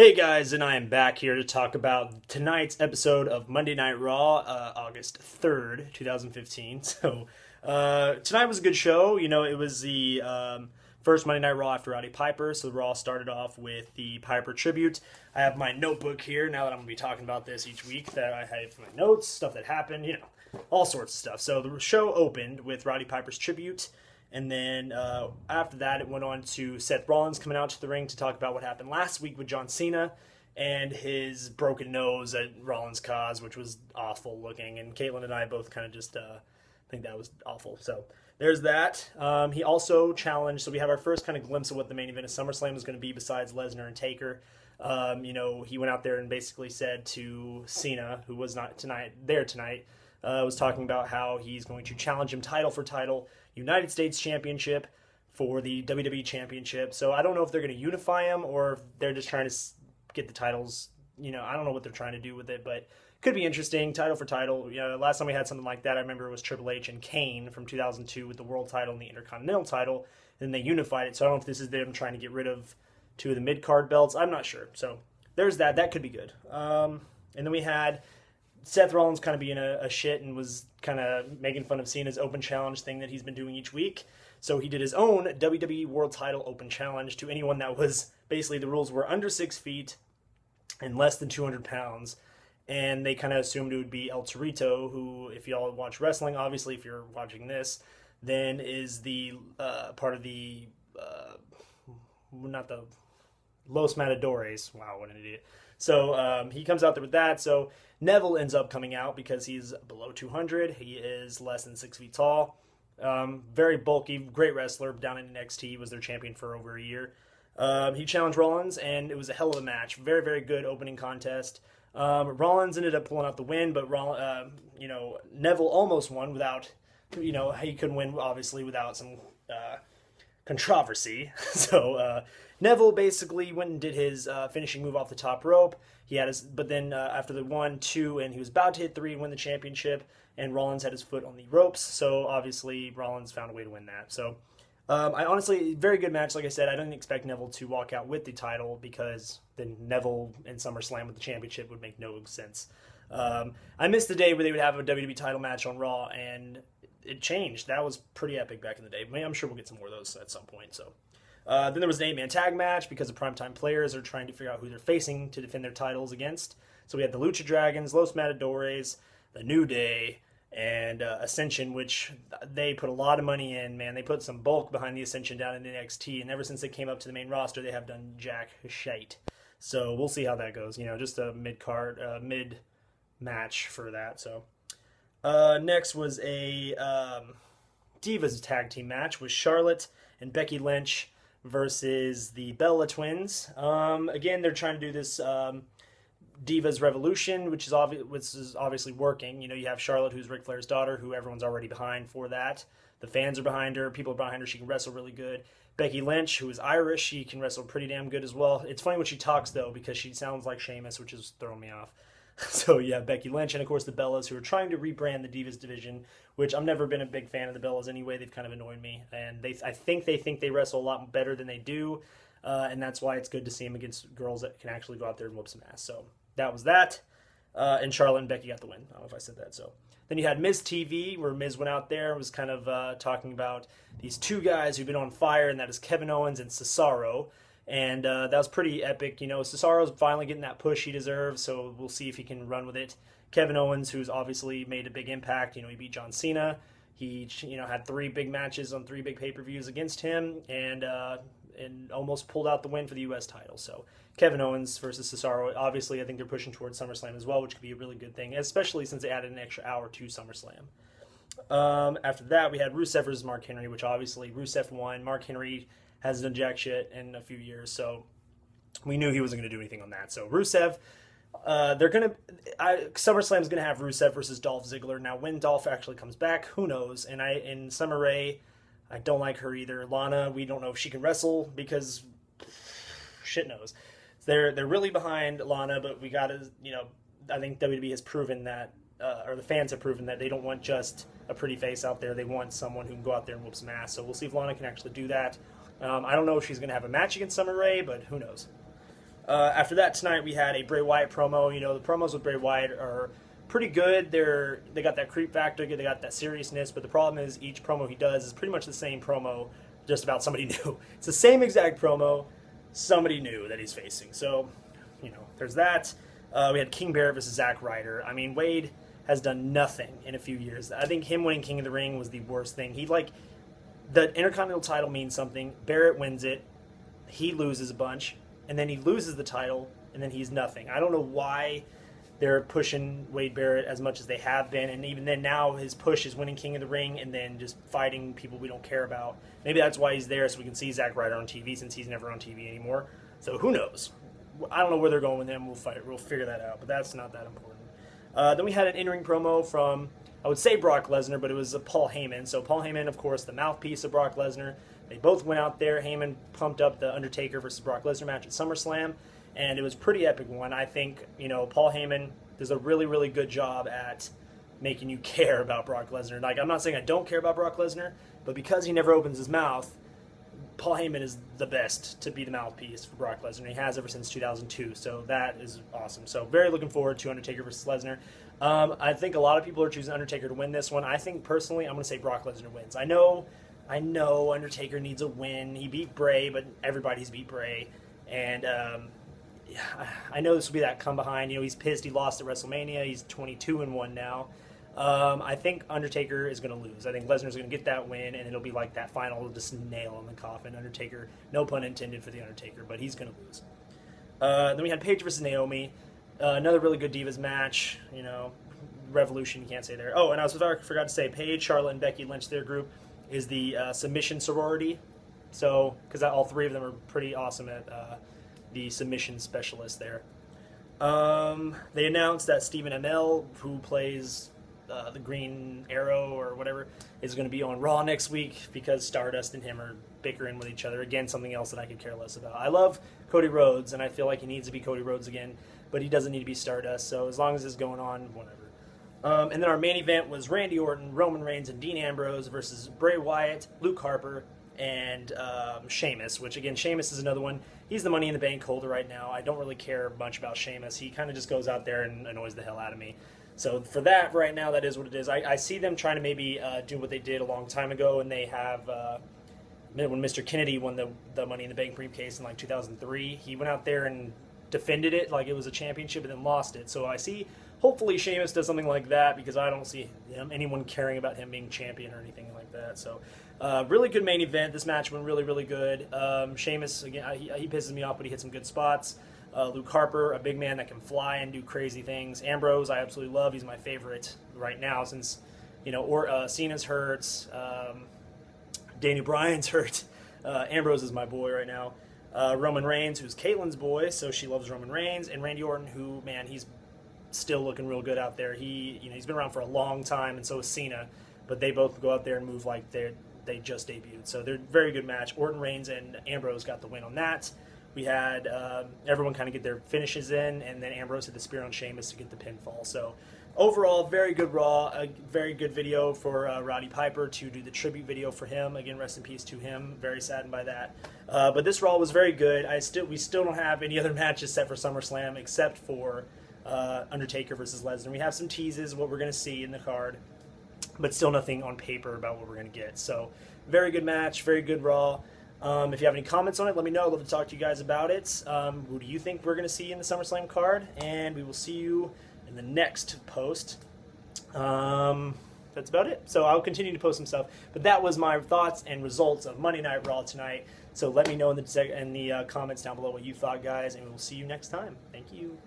Hey guys, and I am back here to talk about tonight's episode of Monday Night Raw, August 3rd, 2015. Tonight was a good show. It was the first Monday Night Raw after Roddy Piper, so Raw started off with the Piper tribute. I have my notebook here now that I'm going to be talking about this each week that I have my notes, stuff that happened, all sorts of stuff. So the show opened with Roddy Piper's tribute. And then after that, it went on to Seth Rollins coming out to the ring to talk about what happened last week with John Cena and his broken nose that Rollins caused, which was awful looking. And Caitlin and I both kind of just think that was awful. So there's that. He also challenged, so we have our first kind of glimpse of what the main event of SummerSlam was going to be besides Lesnar and Taker. He went out there and basically said to Cena, who was not there tonight, was talking about how he's going to challenge him title for title, United States Championship for the WWE Championship. So I don't know if they're going to unify them or if they're just trying to get the titles. I don't know what they're trying to do with it, but could be interesting. Title for title. Last time we had something like that, I remember it was Triple H and Kane from 2002 with the World title and the Intercontinental title. And then they unified it. So I don't know if this is them trying to get rid of two of the mid-card belts. I'm not sure. So there's that. That could be good. And then we had Seth Rollins kind of being a shit and was kind of making fun of Cena's open challenge thing that he's been doing each week. So he did his own WWE World Title Open Challenge to anyone that was, basically the rules were under 6 feet and less than 200 pounds. And they kind of assumed it would be El Torito, who, if y'all watch wrestling, obviously if you're watching this, then is the part of the, not the Los Matadores. Wow, what an idiot. So he comes out there with that. So Neville ends up coming out because he's below 200. He is less than 6 feet tall. Very bulky, great wrestler. Down in NXT, he was their champion for over a year. He challenged Rollins, and it was a hell of a match. Very, very good opening contest. Rollins ended up pulling out the win, but Neville almost won without, he couldn't win, obviously, without some controversy. So Neville basically went and did his finishing move off the top rope. He had but then after the 1, 2, and he was about to hit 3 and win the championship, and Rollins had his foot on the ropes. So obviously Rollins found a way to win that. So I honestly, very good match. Like I said, I didn't expect Neville to walk out with the title because then Neville in SummerSlam with the championship would make no sense. I missed the day where they would have a WWE title match on Raw, and it changed. That was pretty epic back in the day. I'm sure we'll get some more of those at some point. So then there was an 8-man tag match because the primetime players are trying to figure out who they're facing to defend their titles against. So we had the Lucha Dragons, Los Matadores, the New Day, and Ascension, which they put a lot of money in, man. They put some bulk behind the Ascension down in NXT, and ever since they came up to the main roster, they have done jack shite. So we'll see how that goes. Just a mid match for that. So next was a Divas tag team match with Charlotte and Becky Lynch versus the Bella Twins. Again, they're trying to do this Divas Revolution, which is obviously working. You have Charlotte, who's Ric Flair's daughter, who everyone's already behind for that. The fans are behind her. People are behind her. She can wrestle really good. Becky Lynch, who is Irish, she can wrestle pretty damn good as well. It's funny when she talks, though, because she sounds like Sheamus, which is throwing me off. So, yeah, Becky Lynch, and, of course, the Bellas, who are trying to rebrand the Divas division, which I've never been a big fan of the Bellas anyway. They've kind of annoyed me. And I think they wrestle a lot better than they do, and that's why it's good to see them against girls that can actually go out there and whoop some ass. So that was that. And Charlotte and Becky got the win. I don't know if I said that. So then you had Miz TV, where Miz went out there and was kind of talking about these two guys who've been on fire, and that is Kevin Owens and Cesaro. And that was pretty epic. Cesaro's finally getting that push he deserves, so we'll see if he can run with it. Kevin Owens, who's obviously made a big impact, he beat John Cena. He, had 3 big matches on 3 big pay-per-views against him, and almost pulled out the win for the U.S. title. So Kevin Owens versus Cesaro. Obviously, I think they're pushing towards SummerSlam as well, which could be a really good thing, especially since they added an extra hour to SummerSlam. After that, we had Rusev versus Mark Henry, which obviously Rusev won. Mark Henry hasn't done jack shit in a few years, so we knew he wasn't going to do anything on that. So Rusev, SummerSlam's going to have Rusev versus Dolph Ziggler. Now, when Dolph actually comes back, who knows? And in Summer Rae, I don't like her either. Lana, we don't know if she can wrestle because shit knows. They're really behind Lana, but we got to, I think WWE has proven that, or the fans have proven that they don't want just a pretty face out there. They want someone who can go out there and whoop some ass. So we'll see if Lana can actually do that. I don't know if she's going to have a match against Summer Rae, but who knows. After that tonight, we had a Bray Wyatt promo. You know, the promos with Bray Wyatt are pretty good. They got that creep factor, they got that seriousness, but the problem is each promo he does is pretty much the same promo, just about somebody new. It's the same exact promo, somebody new that he's facing. So, you know, there's that. We had King Barrett versus Zack Ryder. I mean, Wade has done nothing in a few years. I think him winning King of the Ring was the worst thing. The Intercontinental title means something. Barrett wins it. He loses a bunch. And then he loses the title. And then he's nothing. I don't know why they're pushing Wade Barrett as much as they have been. And even then now his push is winning King of the Ring and then just fighting people we don't care about. Maybe that's why he's there, so we can see Zack Ryder on TV, since he's never on TV anymore. So who knows? I don't know where they're going with him. We'll figure that out. But that's not that important. Then we had an in-ring promo from, I would say Brock Lesnar, but it was Paul Heyman. So Paul Heyman, of course, the mouthpiece of Brock Lesnar. They both went out there. Heyman pumped up the Undertaker versus Brock Lesnar match at SummerSlam, and it was a pretty epic one. I think, you know, Paul Heyman does a really, really good job at making you care about Brock Lesnar. Like, I'm not saying I don't care about Brock Lesnar, but because he never opens his mouth, Paul Heyman is the best to be the mouthpiece for Brock Lesnar. He has ever since 2002, so that is awesome. So very looking forward to Undertaker versus Lesnar. I think a lot of people are choosing Undertaker to win this one. I think personally, I'm going to say Brock Lesnar wins. I know Undertaker needs a win. He beat Bray, but everybody's beat Bray, and I know this will be that come behind. You know, he's pissed he lost at WrestleMania. He's 22-1 now. I think Undertaker is going to lose. I think Lesnar's going to get that win, and it'll be like that final just nail in the coffin. Undertaker, no pun intended for the Undertaker, but he's going to lose. Then we had Paige versus Naomi. Another really good Divas match. You know, Revolution, you can't say there. Oh, and I forgot to say, Paige, Charlotte, and Becky Lynch, their group, is the submission sorority. So, because all three of them are pretty awesome at the submission specialist there. They announced that Stephen Amell, who plays the Green Arrow or whatever, is going to be on Raw next week because Stardust and him are bickering with each other. Again, something else that I could care less about. I love Cody Rhodes, and I feel like he needs to be Cody Rhodes again, but he doesn't need to be Stardust, so as long as it's going on, whatever. And then our main event was Randy Orton, Roman Reigns, and Dean Ambrose versus Bray Wyatt, Luke Harper, and Sheamus, which, again, Sheamus is another one. He's the Money in the Bank holder right now. I don't really care much about Sheamus. He kind of just goes out there and annoys the hell out of me. So for that, right now, that is what it is. I see them trying to maybe do what they did a long time ago, and they have, when Mr. Kennedy won the Money in the Bank briefcase in like 2003, he went out there and defended it like it was a championship and then lost it. So I see, hopefully Sheamus does something like that, because I don't see anyone caring about him being champion or anything like that. So really good main event. This match went really, really good. Sheamus, again, he pisses me off, but he hit some good spots. Luke Harper, a big man that can fly and do crazy things. Ambrose, I absolutely love. He's my favorite right now since, you know, Cena's hurt, Daniel Bryan's hurt. Ambrose is my boy right now. Roman Reigns, who's Caitlin's boy, so she loves Roman Reigns, and Randy Orton, who, man, he's still looking real good out there. He's been around for a long time, and so is Cena, but they both go out there and move like they just debuted. So they're a very good match. Orton, Reigns, and Ambrose got the win on that. We had everyone kind of get their finishes in, and then Ambrose hit the spear on Sheamus to get the pinfall. So overall, very good Raw, a very good video for Roddy Piper to do the tribute video for him. Again, rest in peace to him. Very saddened by that. But this Raw was very good. We still don't have any other matches set for SummerSlam except for Undertaker versus Lesnar. We have some teases, what we're going to see in the card, but still nothing on paper about what we're going to get. So very good match, very good Raw. If you have any comments on it, let me know. I'd love to talk to you guys about it. Who do you think we're going to see in the SummerSlam card? And we will see you in the next post. That's about it. So I'll continue to post some stuff. But that was my thoughts and results of Monday Night Raw tonight. So let me know in the comments down below what you thought, guys, and we will see you next time. Thank you.